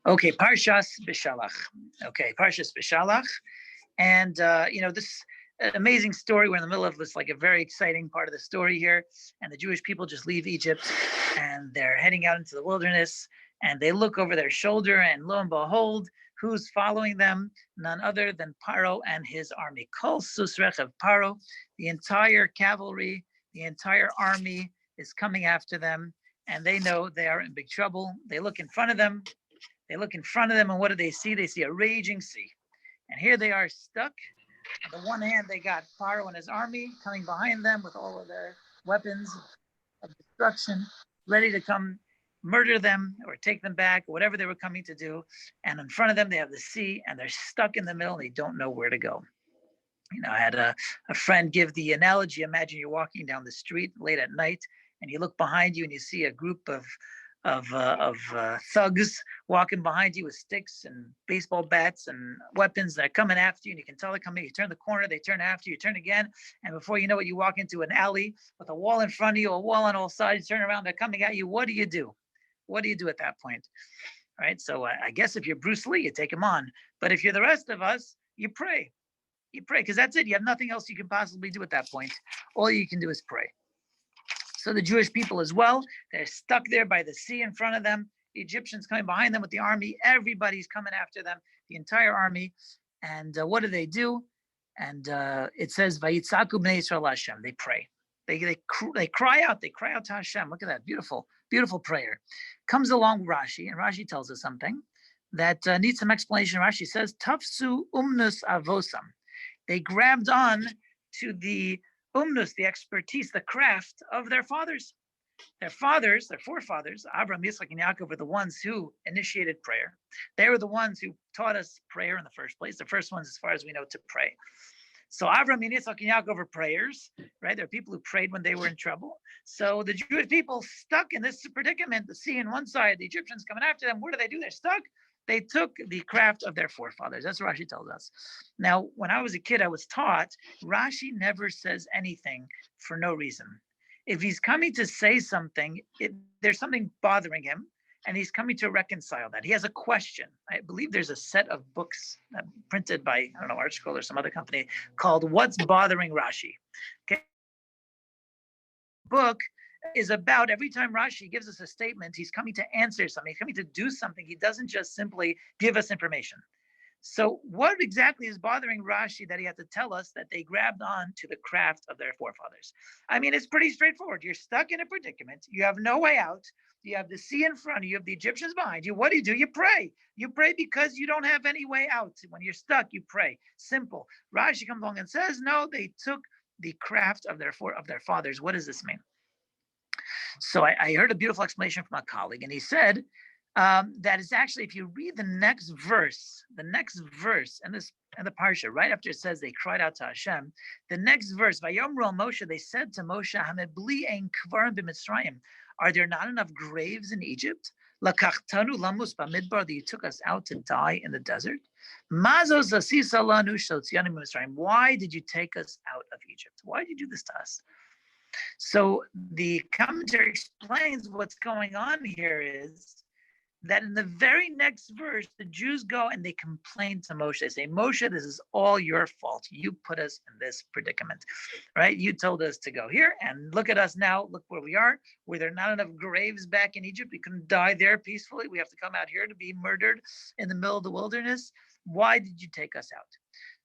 Okay, Parshas Beshalach. Okay, Parshas Beshalach. And, this amazing story. We're in the middle of this, like a very exciting part of the story here. And the Jewish people just leave Egypt and they're heading out into the wilderness. And they look over their shoulder, and lo and behold, who's following them? None other than Paro and his army. Kol Susrech of Paro, the entire cavalry, the entire army is coming after them. And they know they are in big trouble. They look in front of them. And what do they see? They see a raging sea. And here they are stuck. On the one hand, they got Pharaoh and his army coming behind them with all of their weapons of destruction, ready to come murder them or take them back, or whatever they were coming to do. And in front of them, they have the sea, and they're stuck in the middle, and they don't know where to go. I had a friend give the analogy. Imagine you're walking down the street late at night, and you look behind you, and you see a group of thugs walking behind you with sticks and baseball bats and weapons that are coming after you, and you can tell they're coming. You turn the corner, they turn after you, turn again, and before you know it, you walk into an alley with a wall in front of you, a wall on all sides. You turn around, they're coming at you. What do you do? What do you do at that point? All right, so I guess if you're Bruce Lee, you take him on. But if you're the rest of us, you pray. You pray, because that's it. You have nothing else you can possibly do at that point. All you can do is pray. So the Jewish people as well, they're stuck there by the sea in front of them. The Egyptians coming behind them with the army. Everybody's coming after them, the entire army. And what do? And it says, Vayitzaku b'nei Yisrael Hashem. They pray. They cry out. They cry out to Hashem. Look at that beautiful, beautiful prayer. Comes along Rashi, and Rashi tells us something that needs some explanation. Rashi says, Tafsu umnus avosam. They grabbed on to the umnus, the expertise, the craft of their fathers. Their forefathers, Abraham, Yitzchak, and Yaakov, were the ones who initiated prayer. They were the ones who taught us prayer in the first place, the first ones, as far as we know, to pray. So Abraham, Yitzchak, and Yaakov are prayers, right? There are people who prayed when they were in trouble. So the Jewish people stuck in this predicament, the sea on one side, the Egyptians coming after them. What do? They're stuck. They took the craft of their forefathers. That's what Rashi tells us. Now, when I was a kid, I was taught Rashi never says anything for no reason. If he's coming to say something, there's something bothering him, and he's coming to reconcile that. He has a question. I believe there's a set of books printed by, I don't know, ArtScroll or some other company called What's Bothering Rashi? Okay. Book is about every time Rashi gives us a statement, he's coming to answer something, he's coming to do something. He doesn't just simply give us information. So what exactly is bothering Rashi that he had to tell us that they grabbed on to the craft of their forefathers? I mean, it's pretty straightforward. You're stuck in a predicament. You have no way out. You have the sea in front of you. You have the Egyptians behind you. What do? You pray. You pray because you don't have any way out. When you're stuck, you pray. Simple. Rashi comes along and says, no, they took the craft of their fathers. What does this mean? So I heard a beautiful explanation from a colleague, and he said that is actually, if you read the next verse in the parsha, right after it says they cried out to Hashem, the next verse, Vayomru al Moshe, they said to Moshe, Hamebli ein kvarim b'Mitzrayim, are there not enough graves in Egypt? Lakachtanu lamus b'midbar, that you took us out to die in the desert? Mazos asisa lanu shotzianu b'Mitzrayim, why did you take us out of Egypt? Why did you do this to us? So the commentary explains what's going on here is that in the very next verse, the Jews go and they complain to Moshe. They say, Moshe, this is all your fault. You put us in this predicament, right? You told us to go here, and look at us now. Look where we are, where there are not enough graves back in Egypt. We couldn't die there peacefully. We have to come out here to be murdered in the middle of the wilderness. Why did you take us out?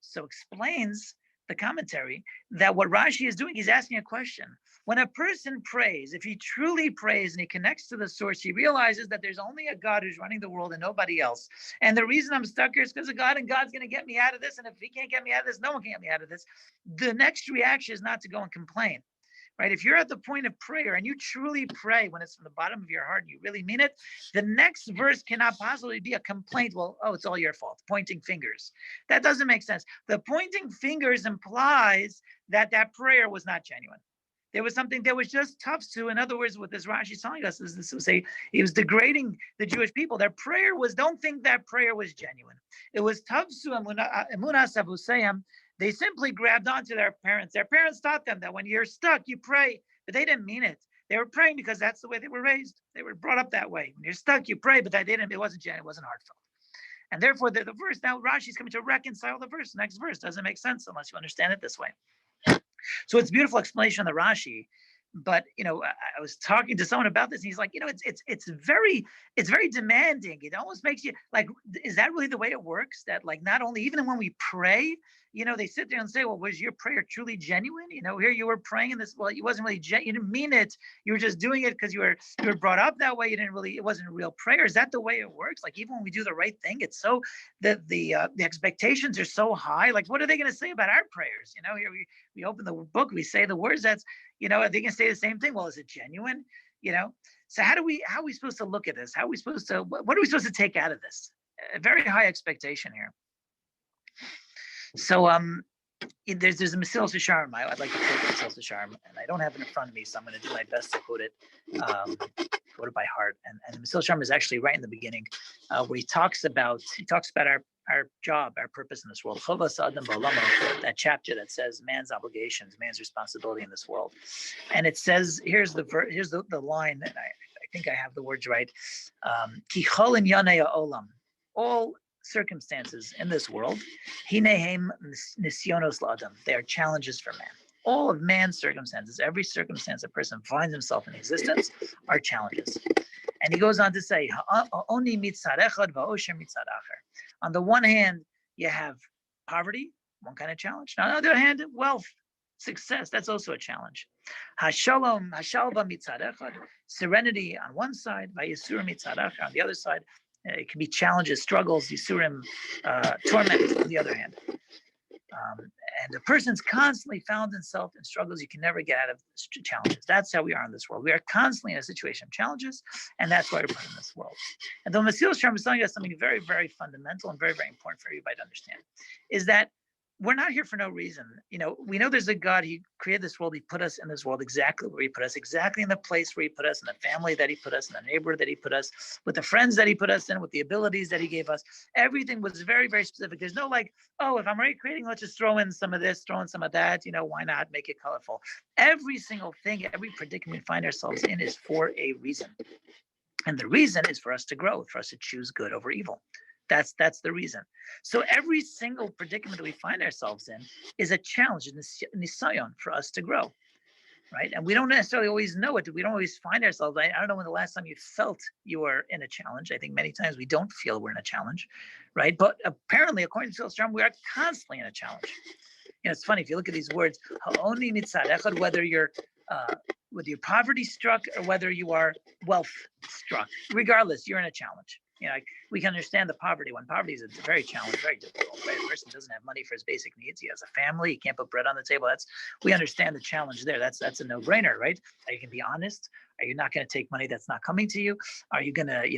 So explains the commentary that what Rashi is doing, he's asking a question. When a person prays, if he truly prays and he connects to the source, he realizes that there's only a God who's running the world and nobody else. And the reason I'm stuck here is because of God, and God's going to get me out of this. And if he can't get me out of this, no one can get me out of this. The next reaction is not to go and complain. Right? If you're at the point of prayer and you truly pray when it's from the bottom of your heart and you really mean it, the next verse cannot possibly be a complaint. Well, it's all your fault. Pointing fingers. That doesn't make sense. The pointing fingers implies that prayer was not genuine. There was something that was just tafsu. In other words, what this Rashi is telling us is he was degrading the Jewish people. Their prayer don't think that prayer was genuine. It was tafsu emunas avosayim. They simply grabbed onto their parents. Their parents taught them that when you're stuck, you pray, but they didn't mean it. They were praying because that's the way they were raised. They were brought up that way. When you're stuck, you pray, but that didn't. It wasn't genuine. It wasn't heartfelt. And therefore, the verse now Rashi's coming to reconcile the verse. The next verse doesn't make sense unless you understand it this way. So it's a beautiful explanation of the Rashi. But I was talking to someone about this, and he's like, it's very demanding. It almost makes you like, is that really the way it works? That like not only even when we pray, they sit there and say, well, was your prayer truly genuine? Here you were praying in this. Well, it wasn't really you didn't mean it. You were just doing it because you were brought up that way. It wasn't a real prayer. Is that the way it works? Like even when we do the right thing, it's so the expectations are so high. Like what are they going to say about our prayers? Here we open the book, we say the words. That's are they going to say the same thing? Well, is it genuine? So how are we supposed to look at this? What are we supposed to take out of this? A very high expectation here. So there's a Mesilas Yesharim. I'd like to quote the Mesilas Yesharim, and I don't have it in front of me, so I'm going to do my best to quote it by heart. And the Mesilas Yesharim is actually right in the beginning, where he talks about our job, our purpose in this world. Chovas Adam Ba'olamo, that chapter that says man's obligations, man's responsibility in this world. And it says, here's the line, and I think I have the words right. Ki chol inyanei ha'olam, all circumstances in this world, hinehem nisyonos la'adam, they are challenges for man. All of man's circumstances, every circumstance a person finds himself in existence, are challenges. And he goes on to say, "Oni mitzad echad va'osher mitzad acher." On the one hand, you have poverty, one kind of challenge. On the other hand, wealth, success, that's also a challenge. Hashalom, hashalva mitzad echad, serenity on one side, va'yisurim mitzad acher on the other side. It can be challenges, struggles, yisurim, torment on the other hand. And a person's constantly found himself in struggles you can never get out of challenges. That's how we are in this world. We are constantly in a situation of challenges, and that's why we're put in this world. And the Mesilas Yesharim is telling us something very, very fundamental and very, very important for everybody to understand, is that we're not here for no reason. We know there's a God. He created this world. He put us in this world exactly where he put us, exactly in the place where he put us, in the family that he put us, in the neighborhood that he put us, with the friends that he put us in, with the abilities that he gave us. Everything was very, very specific. There's no like, oh, if I'm already creating, let's just throw in some of this, throw in some of that. Why not make it colorful? Every single thing, every predicament we find ourselves in is for a reason. And the reason is for us to grow, for us to choose good over evil. That's the reason. So every single predicament that we find ourselves in is a challenge, in nisayon, for us to grow, right? And we don't necessarily always know it. We don't always find ourselves. I don't know when the last time you felt you were in a challenge. I think many times we don't feel we're in a challenge, right? But apparently, according to Mesilas Yesharim, we are constantly in a challenge. It's funny if you look at these words, ha'oni mitzad echad, whether you're poverty struck or whether you are wealth struck, regardless, you're in a challenge. We can understand the poverty. When poverty is a very challenge, very difficult, right? A person doesn't have money for his basic needs. He has a family. He can't put bread on the table. We understand the challenge there. That's a no-brainer, right? Are you going to be honest? Are you not going to take money that's not coming to you? Are you going to,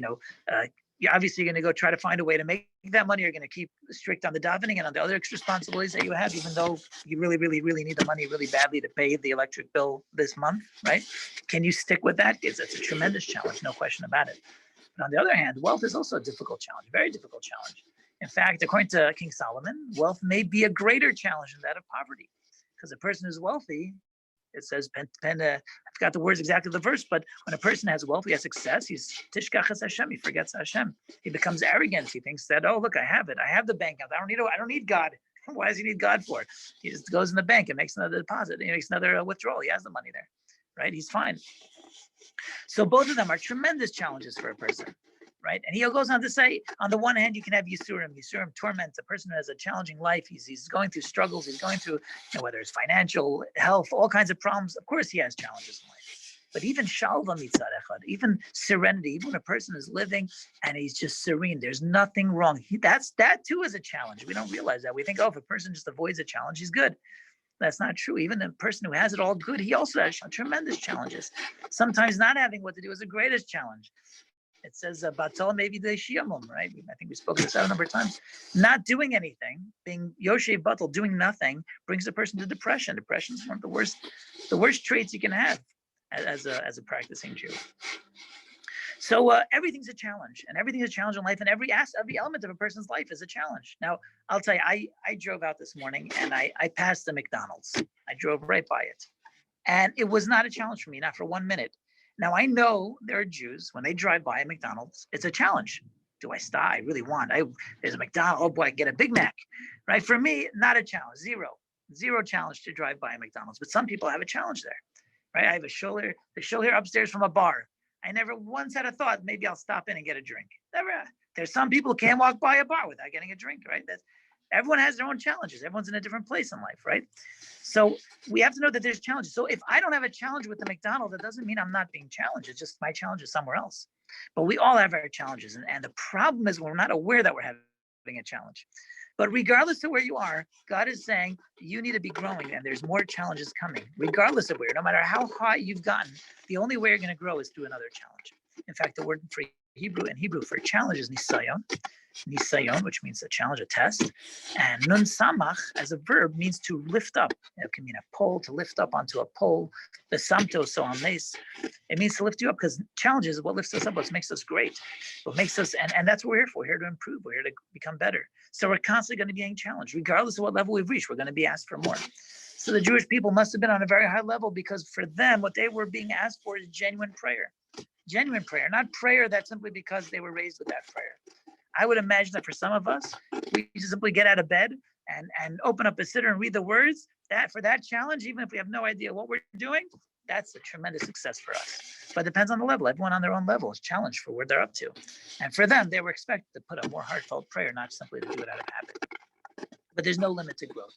you're obviously going to go try to find a way to make that money. You're going to keep strict on the davening and on the other responsibilities that you have, even though you really, really, really need the money really badly to pay the electric bill this month, right? Can you stick with that? Because that's a tremendous challenge, no question about it. But on the other hand, wealth is also a difficult challenge, very difficult challenge. In fact, according to King Solomon, wealth may be a greater challenge than that of poverty, because a person who's wealthy, it says, I forgot the words exactly of the verse, but when a person has wealth, he has success, he's tishkachas Hashem, he forgets Hashem. He becomes arrogant. He thinks that, oh, look, I have it. I have the bank account. I don't need God. Why does he need God for? He just goes in the bank and makes another deposit. He makes another withdrawal. He has the money there, right? He's fine. So both of them are tremendous challenges for a person, right? And he goes on to say, on the one hand, you can have Yisurim torments. A person who has a challenging life, he's going through struggles, he's going through, whether it's financial, health, all kinds of problems. Of course, he has challenges in life. But even Shalva mitzad echad, even serenity, even when a person is living and he's just serene, there's nothing wrong. That too is a challenge. We don't realize that. We think, oh, if a person just avoids a challenge, he's good. That's not true. Even the person who has it all good, he also has tremendous challenges. Sometimes not having what to do is the greatest challenge. It says, Batal maybe the Shiamum, right? I think we spoke this out a number of times. Not doing anything, being Yoshe Batal, doing nothing, brings a person to depression. Depression is one of the worst traits you can have as a practicing Jew. So everything's a challenge, and everything's a challenge in life, and every element of a person's life is a challenge. Now, I'll tell you, I drove out this morning, and I passed the McDonald's. I drove right by it, And it was not a challenge for me, not for 1 minute. Now, I know there are Jews, when they drive by a McDonald's, it's a challenge. Do I stop? I really want. There's a McDonald's. Oh boy, I get a Big Mac, right? For me, not a challenge. Zero challenge to drive by a McDonald's. But some people have a challenge there, right? I have a shul upstairs from a bar. I never once had a thought, maybe I'll stop in and get a drink. Never. There's some people who can't walk by a bar without getting a drink, right? Everyone has their own challenges. Everyone's in a different place in life, right? So we have to know that there's challenges. So if I don't have a challenge with the McDonald's, that doesn't mean I'm not being challenged. It's just my challenge is somewhere else. But we all have our challenges. And the problem is we're not aware that we're having a challenge. But regardless of where you are, God is saying you need to be growing and there's more challenges coming. Regardless of where, no matter how high you've gotten, the only way you're going to grow is through another challenge. In fact, the word for Hebrew for challenge is nisayon. Nisayon, which means a challenge, a test. And nun samach, as a verb, means to lift up. It can mean a pole, to lift up onto a pole. The samto so amnes. It means to lift you up because challenges is what lifts us up, what makes us great, what makes us, and that's what we're here for. We're here to improve. We're here to become better. So we're constantly going to be being challenged, regardless of what level we've reached. We're going to be asked for more. So the Jewish people must have been on a very high level because for them, what they were being asked for is genuine prayer. Genuine prayer, not prayer that's simply because they were raised with that prayer. I would imagine that for some of us, we just simply get out of bed and open up a siddur and read the words. That for that challenge, even if we have no idea what we're doing, that's a tremendous success for us. But it depends on the level. Everyone on their own level is challenged for where they're up to. And for them, they were expected to put a more heartfelt prayer, not simply to do it out of habit. But there's no limit to growth.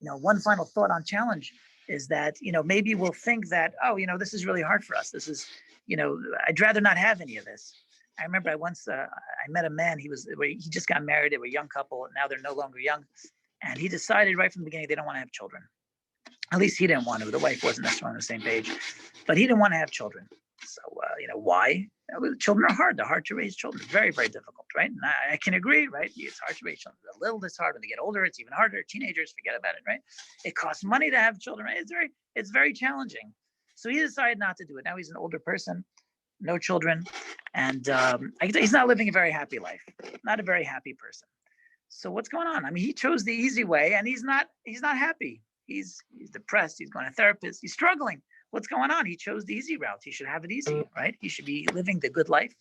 One final thought on challenge is that, maybe we'll think that, this is really hard for us. This is, I'd rather not have any of this. I remember I met a man, he just got married, they were a young couple, and now they're no longer young. And he decided right from the beginning they don't want to have children. At least he didn't want to. The wife wasn't necessarily on the same page, but he didn't want to have children. So, why? Children are hard. They're hard to raise children. Very, very difficult, right? And I can agree, right? It's hard to raise children. A little it's hard. When they get older, it's even harder. Teenagers, forget about it, right? It costs money to have children, right? It's very challenging. So he decided not to do it. Now he's an older person, no children, and he's not living a very happy life. Not a very happy person. So what's going on? I mean, he chose the easy way, and he's not happy. He's depressed. He's going to a therapist. He's struggling. What's going on? He chose the easy route. He should have it easy, right? He should be living the good life,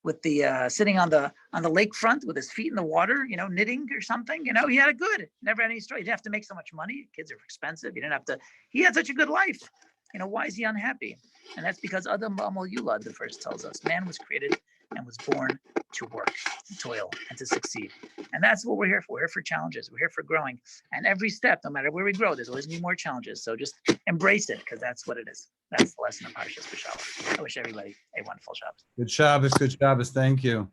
with the sitting on the lakefront with his feet in the water, knitting or something. He had it good. Never had any struggle. He didn't have to make so much money. Kids are expensive. He had such a good life. Why is he unhappy? And that's because Adam Ba'amal Yulad, the verse tells us, man was created and was born to work, to toil, and to succeed. And that's what we're here for. We're here for challenges. We're here for growing. And every step, no matter where we grow, there's always going to be more challenges. So just embrace it, because that's what it is. That's the lesson of Parshas Beshalach. I wish everybody a wonderful Shabbos. Good Shabbos. Good Shabbos. Thank you.